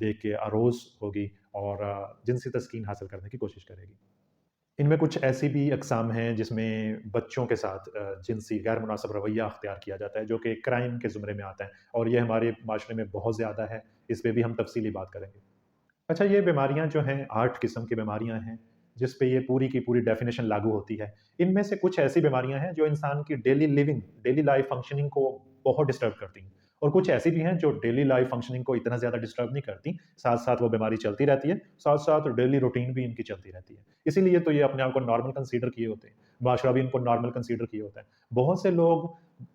دیکھ کے اروس ہوگی اور جنسی تسکین حاصل کرنے کی کوشش کرے گی۔ ان میں کچھ ایسی بھی اقسام ہیں جس میں بچوں کے ساتھ جنسی غیر مناسب رویہ اختیار کیا جاتا ہے، جو کہ کرائم کے زمرے میں آتا ہے، اور یہ ہمارے معاشرے میں بہت زیادہ ہے، اس پہ بھی ہم تفصیلی بات کریں گے۔ اچھا، یہ بیماریاں جو ہیں 8 قسم کی بیماریاں ہیں جس پہ یہ پوری کی پوری ڈیفینیشن لاگو ہوتی ہے۔ ان میں سے کچھ ایسی بیماریاں ہیں جو انسان کی ڈیلی لائف فنکشننگ کو بہت ڈسٹرب کرتی ہیں، اور کچھ ایسی بھی ہیں جو ڈیلی لائف فنکشننگ کو اتنا زیادہ ڈسٹرب نہیں کرتی، ساتھ ساتھ وہ بیماری چلتی رہتی ہے، ساتھ ساتھ ڈیلی روٹین بھی ان کی چلتی رہتی ہے، اسی لیے تو یہ اپنے آپ کو نارمل کنسیڈر کیے ہوتے ہیں، معاشرہ بھی ان کو نارمل کنسیڈر کیے ہوتا ہے۔ بہت سے لوگ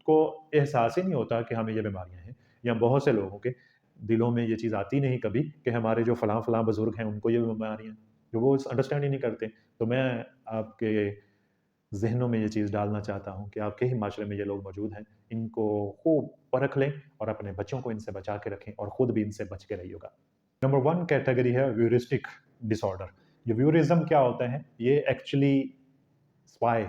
کو احساس ہی نہیں ہوتا کہ ہمیں یہ بیماریاں ہیں، یا بہت سے لوگوں کے دلوں میں یہ چیز آتی نہیں کبھی کہ ہمارے جو فلاں فلاں بزرگ ہیں ان کو یہ بیماریاں ہیں، جو وہ انڈرسٹینڈ ہی نہیں کرتے۔ تو میں آپ کے ذہنوں میں یہ چیز ڈالنا چاہتا ہوں کہ آپ کے ہی معاشرے میں یہ لوگ موجود ہیں، ان کو خوب پرکھ لیں اور اپنے بچوں کو ان سے بچا کے رکھیں، اور خود بھی ان سے بچ کے رہیے گا۔ نمبر 1 کیٹیگری ہے ویورسٹک ڈس آرڈر۔ یہ ویورزم کیا ہوتا ہے؟ یہ ایکچولی اسپائی،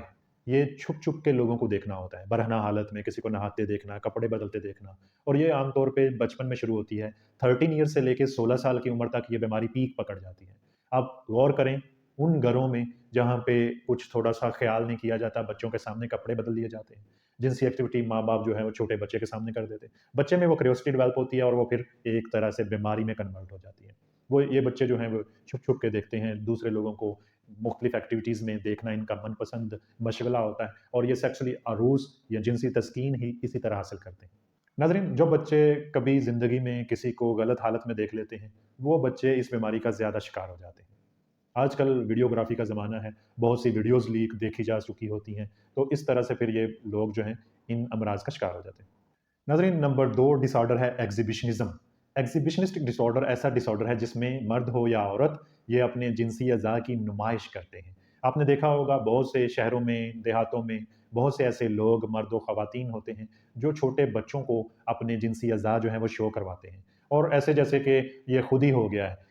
یہ چھپ چھپ کے لوگوں کو دیکھنا ہوتا ہے، برہنہ حالت میں کسی کو نہاتے دیکھنا، کپڑے بدلتے دیکھنا، اور یہ عام طور پہ بچپن میں شروع ہوتی ہے۔ 13 ایئر سے لے کے 16 سال کی عمر تک یہ بیماری پیک پکڑ جاتی ہے۔ آپ غور کریں ان گھروں میں جہاں پہ کچھ تھوڑا سا خیال نہیں کیا جاتا، بچوں کے سامنے کپڑے بدل دیے جاتے ہیں، جنسی ایکٹیویٹی ماں باپ جو ہے وہ چھوٹے بچے کے سامنے کر دیتے ہیں، بچے میں وہ کریوسٹی ڈیولپ ہوتی ہے اور وہ پھر ایک طرح سے بیماری میں کنورٹ ہو جاتی ہے۔ یہ بچے جو ہیں وہ چھپ چھپ کے دیکھتے ہیں، دوسرے لوگوں کو مختلف ایکٹیویٹیز میں دیکھنا ان کا من پسند مشغلہ ہوتا ہے، اور یہ سیکسولی عروس یا جنسی تسکین ہی اسی طرح حاصل کرتے ہیں۔ ناظرین، جو بچے کبھی زندگی میں کسی کو غلط حالت میں دیکھ لیتے ہیں، وہ بچے اس بیماری کا زیادہ شکار ہو جاتے ہیں۔ آج کل ویڈیوگرافی کا زمانہ ہے، بہت سی ویڈیوز لیک دیکھی جا چکی ہوتی ہیں، تو اس طرح سے پھر یہ لوگ جو ہیں ان امراض کا شکار ہو جاتے ہیں۔ ناظرین، نمبر 2 ڈس آرڈر ہے ایگزیبیشنزم۔ ایگزیبیشنسٹک ڈس آرڈر ایسا ڈس آرڈر ہے جس میں مرد ہو یا عورت یہ اپنے جنسی اعضاء کی نمائش کرتے ہیں۔ آپ نے دیکھا ہوگا بہت سے شہروں میں، دیہاتوں میں بہت سے ایسے لوگ، مرد و خواتین ہوتے ہیں جو چھوٹے بچوں کو اپنے جنسی اعضاء جو ہیں وہ شو کرواتے ہیں، اور ایسے جیسے کہ یہ خود ہی ہو گیا ہے۔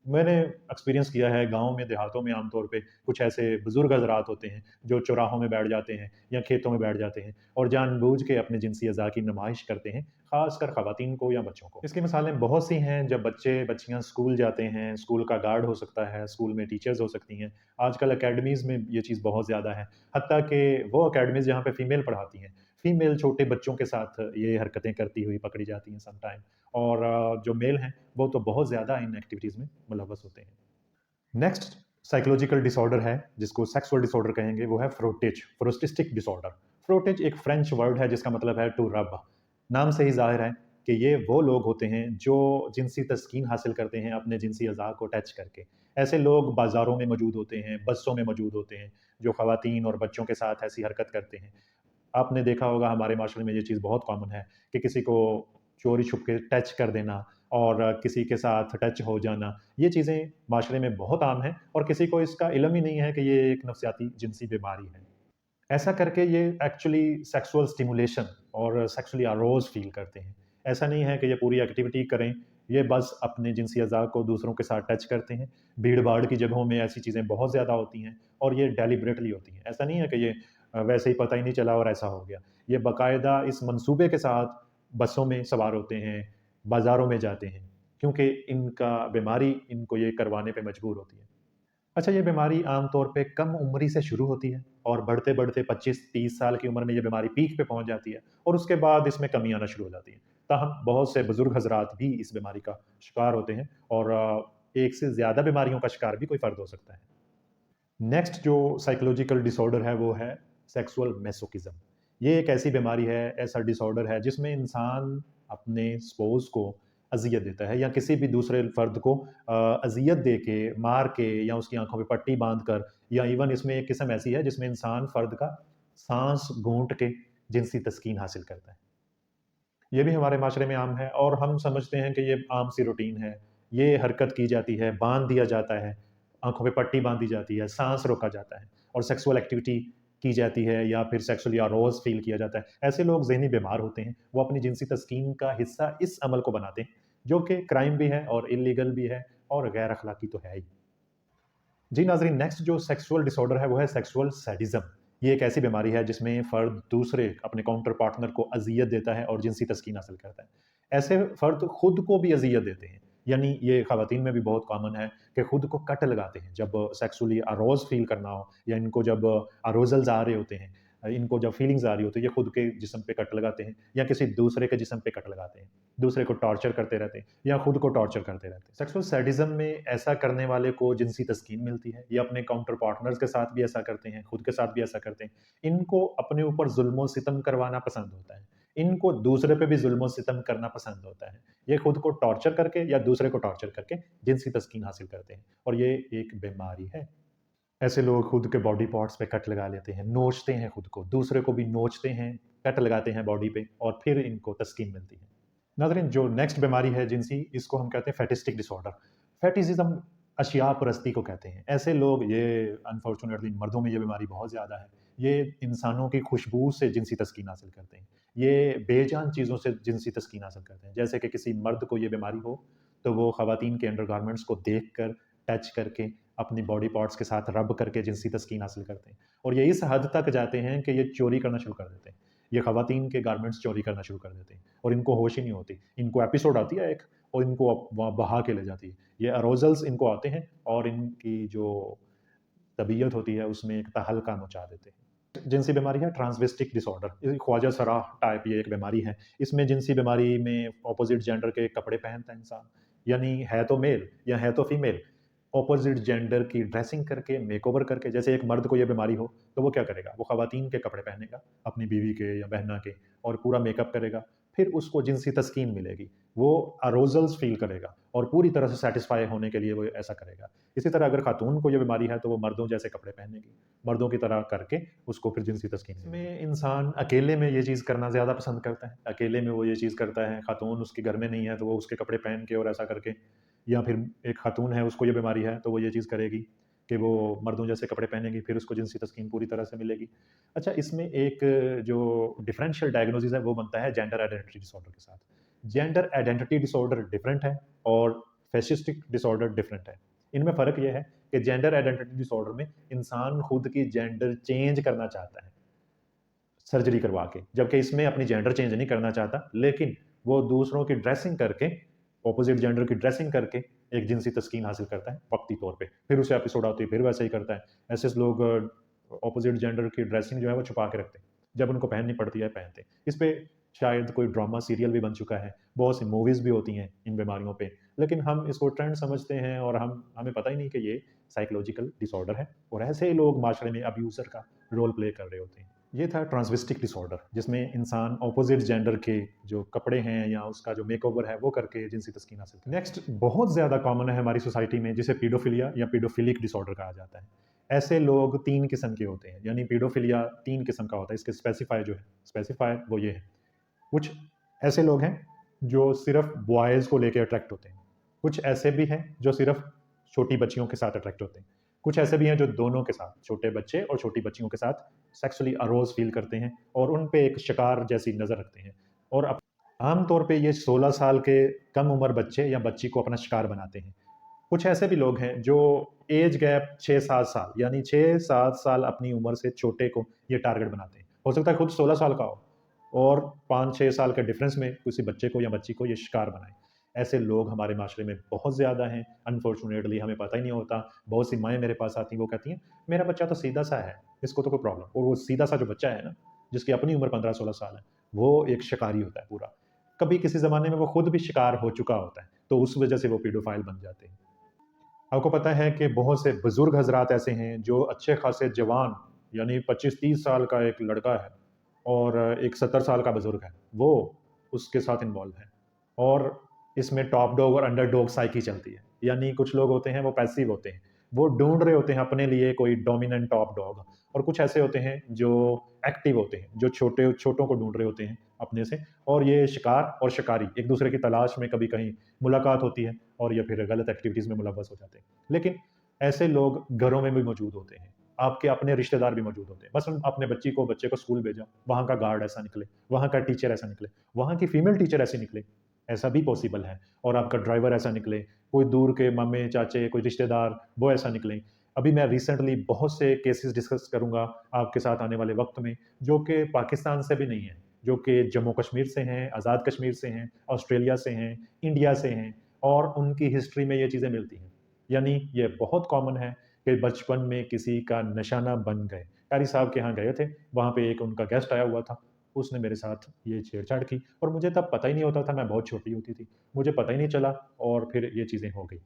میں نے ایکسپیرینس کیا ہے گاؤں میں، دیہاتوں میں عام طور پہ کچھ ایسے بزرگ حضرات ہوتے ہیں جو چوراہوں میں بیٹھ جاتے ہیں یا کھیتوں میں بیٹھ جاتے ہیں اور جان بوجھ کے اپنے جنسی اعضاء کی نمائش کرتے ہیں، خاص کر خواتین کو یا بچوں کو۔ اس کی مثالیں بہت سی ہیں، جب بچے بچیاں اسکول جاتے ہیں، اسکول کا گارڈ ہو سکتا ہے، اسکول میں ٹیچرز ہو سکتی ہیں، آج کل اکیڈمیز میں یہ چیز بہت زیادہ ہے، حتیٰ کہ وہ اکیڈمیز جہاں پہ فیمیل پڑھاتی ہیں، فیمیل چھوٹے بچوں کے ساتھ یہ حرکتیں کرتی ہوئی پکڑی جاتی ہیں سم ٹائم، اور جو میل ہیں وہ تو بہت زیادہ ان ایکٹیویٹیز میں ملوث ہوتے ہیں۔ نیکسٹ سائیکولوجیکل ڈس آرڈر ہے جس کو سیکسول ڈس آرڈر کہیں گے، وہ ہے فروسٹسٹک ڈس آرڈر۔ فروٹیج ایک فرینچ ورڈ ہے جس کا مطلب ہے ٹو رب۔ نام سے ہی ظاہر ہے کہ یہ وہ لوگ ہوتے ہیں جو جنسی تسکین حاصل کرتے ہیں اپنے جنسی اعضاء کو ٹچ کر کے۔ ایسے لوگ بازاروں میں موجود ہوتے ہیں، بسوں میں موجود ہوتے ہیں، جو خواتین اور بچوں کے ساتھ ایسی حرکت کرتے ہیں۔ آپ نے دیکھا ہوگا ہمارے معاشرے میں یہ چیز بہت کامن ہے کہ کسی کو چوری چھپ کے ٹچ کر دینا اور کسی کے ساتھ ٹچ ہو جانا، یہ چیزیں معاشرے میں بہت عام ہیں، اور کسی کو اس کا علم ہی نہیں ہے کہ یہ ایک نفسیاتی جنسی بیماری ہے۔ ایسا کر کے یہ ایکچولی سیکسول سٹیمولیشن اور سیکسولی اروز فیل کرتے ہیں۔ ایسا نہیں ہے کہ یہ پوری ایکٹیویٹی کریں، یہ بس اپنے جنسی اعضاء کو دوسروں کے ساتھ ٹچ کرتے ہیں۔ بھیڑ بھاڑ کی جگہوں میں ایسی چیزیں بہت زیادہ ہوتی ہیں، اور یہ ڈیلیبریٹلی ہوتی ہیں۔ ایسا نہیں ہے کہ یہ ویسے ہی پتہ ہی نہیں چلا اور ایسا ہو گیا، یہ باقاعدہ اس منصوبے کے ساتھ بسوں میں سوار ہوتے ہیں، بازاروں میں جاتے ہیں، کیونکہ ان کا بیماری ان کو یہ کروانے پہ مجبور ہوتی ہے۔ اچھا، یہ بیماری عام طور پہ کم عمری سے شروع ہوتی ہے اور بڑھتے بڑھتے 25-30 سال کی عمر میں یہ بیماری پیک پہ پہنچ جاتی ہے، اور اس کے بعد اس میں کمی آنا شروع ہو جاتی ہے۔ تاہم بہت سے بزرگ حضرات بھی اس بیماری کا شکار ہوتے ہیں، اور ایک سے زیادہ بیماریوں کا شکار بھی کوئی فرد ہو سکتا ہے۔ نیکسٹ جو سائیکولوجیکل ڈس آرڈر ہے وہ ہے سیکسول میسوکزم۔ یہ ایک ایسی بیماری ہے، ایسا ڈس آرڈر ہے جس میں انسان اپنے سپوز کو اذیت دیتا ہے، یا کسی بھی دوسرے فرد کو اذیت دے کے، مار کے، یا اس کی آنکھوں پہ پٹی باندھ کر، یا ایون اس میں ایک قسم ایسی ہے جس میں انسان فرد کا سانس گھونٹ کے جنسی تسکین حاصل کرتا ہے۔ یہ بھی ہمارے معاشرے میں عام ہے، اور ہم سمجھتے ہیں کہ یہ عام سی روٹین ہے، یہ حرکت کی جاتی ہے، باندھ دیا جاتا ہے، آنکھوں پہ پٹی باندھی جاتی ہے، سانس روکا جاتا ہے، اور سیکسول ایکٹیویٹی کی جاتی ہے، یا پھر سیکسولی اروز فیل کیا جاتا ہے۔ ایسے لوگ ذہنی بیمار ہوتے ہیں، وہ اپنی جنسی تسکین کا حصہ اس عمل کو بناتے ہیں، جو کہ کرائم بھی ہے اور انلیگل بھی ہے اور غیر اخلاقی تو ہے ہی۔ جی ناظرین، نیکسٹ جو سیکسول ڈس آرڈر ہے وہ ہے سیکسول سیڈزم۔ یہ ایک ایسی بیماری ہے جس میں فرد دوسرے اپنے کاؤنٹر پارٹنر کو اذیت دیتا ہے اور جنسی تسکین حاصل کرتا ہے۔ ایسے فرد خود کو بھی اذیت دیتے ہیں، یعنی یہ خواتین میں بھی بہت کامن ہے کہ خود کو کٹ لگاتے ہیں جب سیکسولی اروز فیل کرنا ہو، یا ان کو جب اروزلز آ رہے ہوتے ہیں، ان کو جب فیلنگز آ رہی ہوتی ہے، یہ خود کے جسم پہ کٹ لگاتے ہیں یا کسی دوسرے کے جسم پہ کٹ لگاتے ہیں، دوسرے کو ٹارچر کرتے رہتے ہیں یا خود کو ٹارچر کرتے رہتے ہیں۔ سیکسول سیڈزم میں ایسا کرنے والے کو جنسی تسکین ملتی ہے، یہ اپنے کاؤنٹر پارٹنرز کے ساتھ بھی ایسا کرتے ہیں، خود کے ساتھ بھی ایسا کرتے ہیں۔ ان کو اپنے اوپر ظلم و ستم کروانا پسند ہوتا ہے، ان کو دوسرے پہ بھی ظلم و ستم کرنا پسند ہوتا ہے۔ یہ خود کو ٹارچر کر کے یا دوسرے کو ٹارچر کر کے جنسی تسکین حاصل کرتے ہیں، اور یہ ایک بیماری ہے۔ ایسے لوگ خود کے باڈی پارٹس پہ کٹ لگا لیتے ہیں، نوچتے ہیں خود کو، دوسرے کو بھی نوچتے ہیں، کٹ لگاتے ہیں باڈی پہ، اور پھر ان کو تسکین ملتی ہے۔ ناظرین، جو نیکسٹ بیماری ہے جنسی، اس کو ہم کہتے ہیں فیٹسٹک ڈس آرڈر۔ فیٹیزم اشیاء پرستی کو کہتے ہیں۔ ایسے لوگ، یہ انفارچونیٹلی مردوں میں یہ بیماری بہت زیادہ ہے، یہ انسانوں کی خوشبو سے جنسی تسکین حاصل کرتے ہیں، یہ بے جان چیزوں سے جنسی تسکین حاصل کرتے ہیں۔ جیسے کہ کسی مرد کو یہ بیماری ہو تو وہ خواتین کے انڈر گارمنٹس کو دیکھ کر، ٹچ کر کے، اپنی باڈی پارٹس کے ساتھ رب کر کے جنسی تسکین حاصل کرتے ہیں، اور یہ اس حد تک جاتے ہیں کہ یہ چوری کرنا شروع کر دیتے ہیں، یہ خواتین کے گارمنٹس چوری کرنا شروع کر دیتے ہیں، اور ان کو ہوش ہی نہیں ہوتی۔ ان کو ایپیسوڈ آتی ہے ایک، اور ان کو وہاں بہا کے لے جاتی ہے، یہ اروزلز ان کو آتے ہیں اور ان کی جو طبیعت ہوتی ہے اس میں ایک تہلکہ مچا دیتے ہیں۔ جنسی بیماری ہے ٹرانسویسٹک ڈس آرڈر، خواجہ سراہ ٹائپ یہ ایک بیماری ہے۔ اس میں جنسی بیماری میں اپوزٹ جینڈر کے کپڑے پہنتا ہے انسان، یعنی ہے تو میل یا ہے تو فیمیل، اپوزٹ جینڈر کی ڈریسنگ کر کے، میک اوور کر کے۔ جیسے ایک مرد کو یہ بیماری ہو تو وہ کیا کرے گا، وہ خواتین کے کپڑے پہنے گا، اپنی بیوی کے یا بہنا کے، اور پورا میک اپ کرے گا، پھر اس کو جنسی تسکین ملے گی، وہ اروزلز فیل کرے گا، اور پوری طرح سے سیٹسفائی ہونے کے لیے وہ ایسا کرے گا۔ اسی طرح اگر خاتون کو یہ بیماری ہے تو وہ مردوں جیسے کپڑے پہنے گی، مردوں کی طرح کر کے اس کو پھر جنسی تسکین ملے گی۔ میں انسان اکیلے میں یہ چیز کرنا زیادہ پسند کرتا ہے، اکیلے میں وہ یہ چیز کرتا ہے، خاتون اس کے گھر میں نہیں ہے تو وہ اس کے کپڑے پہن کے اور ایسا کر کے، یا پھر ایک خاتون ہے اس کو یہ بیماری ہے تو وہ یہ چیز کرے گی کہ وہ مردوں جیسے کپڑے پہنے گی، پھر اس کو جنسی تسکین پوری طرح سے ملے گی۔ اچھا، اس میں ایک جو ڈفرینشیل ڈائگنوسس ہے وہ بنتا ہے جینڈر آئیڈینٹی ڈس آرڈر کے ساتھ۔ جینڈر آئیڈینٹی ڈس آرڈر ڈفرینٹ ہے اور فیسسٹک ڈس آرڈر ڈفرینٹ ہے۔ ان میں فرق یہ ہے کہ جینڈر آئیڈینٹی ڈس آرڈر میں انسان خود کی جینڈر چینج کرنا چاہتا ہے سرجری کروا کے، جبکہ اس میں اپنی جینڈر چینج نہیں کرنا چاہتا، لیکن وہ دوسروں کی ڈریسنگ کر کے، اپوزٹ جینڈر کی ڈریسنگ کر کے ایک جنسی تسکین حاصل کرتا ہے وقتی طور پہ، پھر اسے ایپیسوڈ آتی ہے پھر ویسے ہی کرتا ہے۔ ایسے لوگ اپوزٹ جینڈر کی ڈریسنگ جو ہے وہ چھپا کے رکھتے ہیں، جب ان کو پہننی پڑتی ہے پہنتے ہیں۔ اس پہ شاید کوئی ڈرامہ سیریل بھی بن چکا ہے، بہت سی موویز بھی ہوتی ہیں ان بیماریوں پہ، لیکن ہم اس کو ٹرینڈ سمجھتے ہیں اور ہمیں پتہ ہی نہیں کہ یہ سائیکولوجیکل ڈس آرڈر ہے، اور ایسے ہی لوگ معاشرے میں ابیوزر کا رول پلے کر رہے ہوتے ہیں۔ یہ تھا ٹرانسویسٹک ڈس آرڈر، جس میں انسان اپوزٹ جینڈر کے جو کپڑے ہیں یا اس کا جو میک اوور ہے وہ کر کے جنسی تسکین حاصل کرتا ہے۔ نیکسٹ بہت زیادہ کامن ہے ہماری سوسائٹی میں، جسے پیڈوفیلیا یا پیڈوفیلک ڈس آرڈر کہا جاتا ہے۔ ایسے لوگ 3 قسم کے ہوتے ہیں، یعنی پیڈوفیلیا 3 قسم کا ہوتا ہے۔ اس کے اسپیسیفائر وہ یہ ہے، کچھ ایسے لوگ ہیں جو صرف بوائز کو لے کے اٹریکٹ ہوتے ہیں، کچھ ایسے بھی ہیں جو صرف چھوٹی بچیوں کے ساتھ اٹریکٹ ہوتے ہیں، کچھ ایسے بھی ہیں جو دونوں کے ساتھ، چھوٹے بچے اور چھوٹی بچیوں کے ساتھ سیکسولی اروز فیل کرتے ہیں اور ان پہ ایک شکار جیسی نظر رکھتے ہیں، اور عام طور پہ یہ 16 سال کے کم عمر بچے یا بچی کو اپنا شکار بناتے ہیں۔ کچھ ایسے بھی لوگ ہیں جو ایج گیپ 6-7 سال، یعنی 6-7 سال اپنی عمر سے چھوٹے کو یہ ٹارگٹ بناتے ہیں۔ ہو سکتا ہے خود 16 سال کا ہو اور 5-6 سال کے ڈفرینس میں کسی بچے کو یا بچی کو یہ شکار بنائیں۔ ایسے لوگ ہمارے معاشرے میں بہت زیادہ ہیں، انفارچونیٹلی ہمیں پتہ ہی نہیں ہوتا۔ بہت سی مائیں میرے پاس آتی ہیں، وہ کہتی ہیں میرا بچہ تو سیدھا سا ہے، اس کو تو کوئی پرابلم، اور وہ سیدھا سا جو بچہ ہے نا، جس کی اپنی عمر 15-16 سال ہے، وہ ایک شکاری ہوتا ہے پورا، کبھی کسی زمانے میں وہ خود بھی شکار ہو چکا ہوتا ہے، تو اس وجہ سے وہ پیڈوفائل بن جاتے ہیں۔ آپ کو پتہ ہے کہ بہت سے بزرگ حضرات ایسے ہیں جو اچھے خاصے جوان، یعنی 25-30 سال کا ایک لڑکا ہے اور ایک 70 سال کا بزرگ ہے، وہ اس کے ساتھ انوالو ہے، اور اس میں ٹاپ ڈاگ اور انڈر ڈاگ سائیکی چلتی ہے۔ یعنی کچھ لوگ ہوتے ہیں وہ پیسیو ہوتے ہیں، وہ ڈھونڈ رہے ہوتے ہیں اپنے لیے کوئی ڈومیننٹ ٹاپ ڈاگ، اور کچھ ایسے ہوتے ہیں جو ایکٹیو ہوتے ہیں، جو چھوٹوں کو ڈھونڈ رہے ہوتے ہیں اپنے سے، اور یہ شکار اور شکاری ایک دوسرے کی تلاش میں کبھی کہیں ملاقات ہوتی ہے اور یہ پھر غلط ایکٹیویٹیز میں ملوث ہو جاتے ہیں۔ لیکن ایسے لوگ گھروں میں بھی موجود ہوتے ہیں، آپ کے اپنے رشتہ دار بھی موجود ہوتے ہیں، مثلا اپنے بچے کو اسکول بھیجا، وہاں کا گارڈ ایسا نکلے، وہاں کا ٹیچر ایسا نکلے، وہاں کی فیمیل ٹیچر ایسی نکلے، ایسا بھی پاسبل ہے، اور آپ کا ڈرائیور ایسا نکلے، کوئی دور کے مامے چاچے کوئی رشتہ دار وہ ایسا نکلیں۔ ابھی میں ریسنٹلی بہت سے کیسز ڈسکس کروں گا آپ کے ساتھ آنے والے وقت میں، جو کہ پاکستان سے بھی نہیں ہیں، جو کہ جموں کشمیر سے ہیں، آزاد کشمیر سے ہیں، آسٹریلیا سے ہیں، انڈیا سے ہیں، اور ان کی ہسٹری میں یہ چیزیں ملتی ہیں. یعنی یہ بہت کامن ہے کہ بچپن میں کسی کا نشانہ بن گئے. قاری صاحب کے یہاں گئے تھے، وہاں پہ ایک ان کا گیسٹ آیا ہوا تھا، اس نے میرے ساتھ یہ چھیڑ چھاڑ کی اور مجھے تب پتہ ہی نہیں ہوتا تھا، میں بہت چھوٹی ہوتی تھی، مجھے پتہ ہی نہیں چلا اور پھر یہ چیزیں ہو گئی.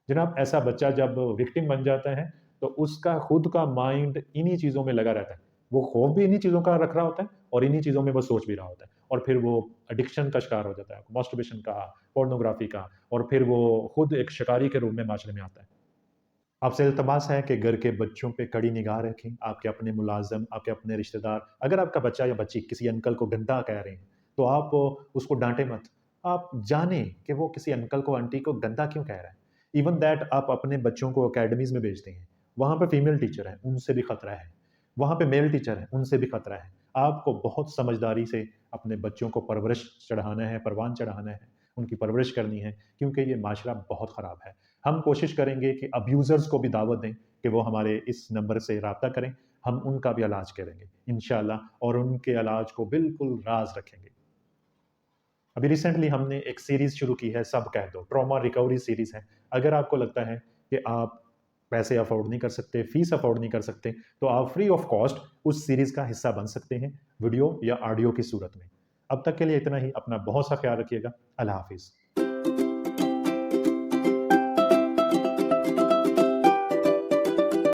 جناب ایسا بچہ جب وکٹم بن جاتا ہے تو اس کا خود کا مائنڈ انہی چیزوں میں لگا رہتا ہے، وہ خوف بھی انہی چیزوں کا رکھ رہا ہوتا ہے اور انہی چیزوں میں وہ سوچ بھی رہا ہوتا ہے، اور پھر وہ ایڈکشن کا شکار ہو جاتا ہے، ماسٹربیشن کا، پورنوگرافی کا، اور پھر وہ خود ایک شکاری کے روپ میں معاشرے میں آتا ہے. آپ سے التماس ہے کہ گھر کے بچوں پہ کڑی نگاہ رکھیں، آپ کے اپنے ملازم، آپ کے اپنے رشتہ دار. اگر آپ کا بچہ یا بچی کسی انکل کو گندا کہہ رہے ہیں تو آپ اس کو ڈانٹیں مت. آپ جانیں کہ وہ کسی انکل کو آنٹی کو گندا کیوں کہہ رہا ہے. ایون دیٹ آپ اپنے بچوں کو اکیڈمیز میں بھیجتے ہیں، وہاں پہ فیمیل ٹیچر ہیں، ان سے بھی خطرہ ہے. وہاں پہ میل ٹیچر ہیں، ان سے بھی خطرہ ہے. آپ کو بہت سمجھداری سے اپنے بچوں کو پرورش چڑھانا ہے، پروان چڑھانا ہے، ان کی پرورش کرنی ہے، کیونکہ یہ معاشرہ بہت خراب ہے. ہم کوشش کریں گے کہ ابیوزرز کو بھی دعوت دیں کہ وہ ہمارے اس نمبر سے رابطہ کریں، ہم ان کا بھی علاج کریں گے انشاءاللہ، اور ان کے علاج کو بالکل راز رکھیں گے. ابھی ریسنٹلی ہم نے ایک سیریز شروع کی ہے، سب کہہ دو، ٹراما ریکوری سیریز ہے. اگر آپ کو لگتا ہے کہ آپ پیسے افورڈ نہیں کر سکتے، فیس افورڈ نہیں کر سکتے، تو آپ فری آف کاسٹ اس سیریز کا حصہ بن سکتے ہیں، ویڈیو یا آڈیو کی صورت میں. اب تک کے لیے اتنا ہی. اپنا بہت سا خیال رکھیے گا. اللہ حافظ.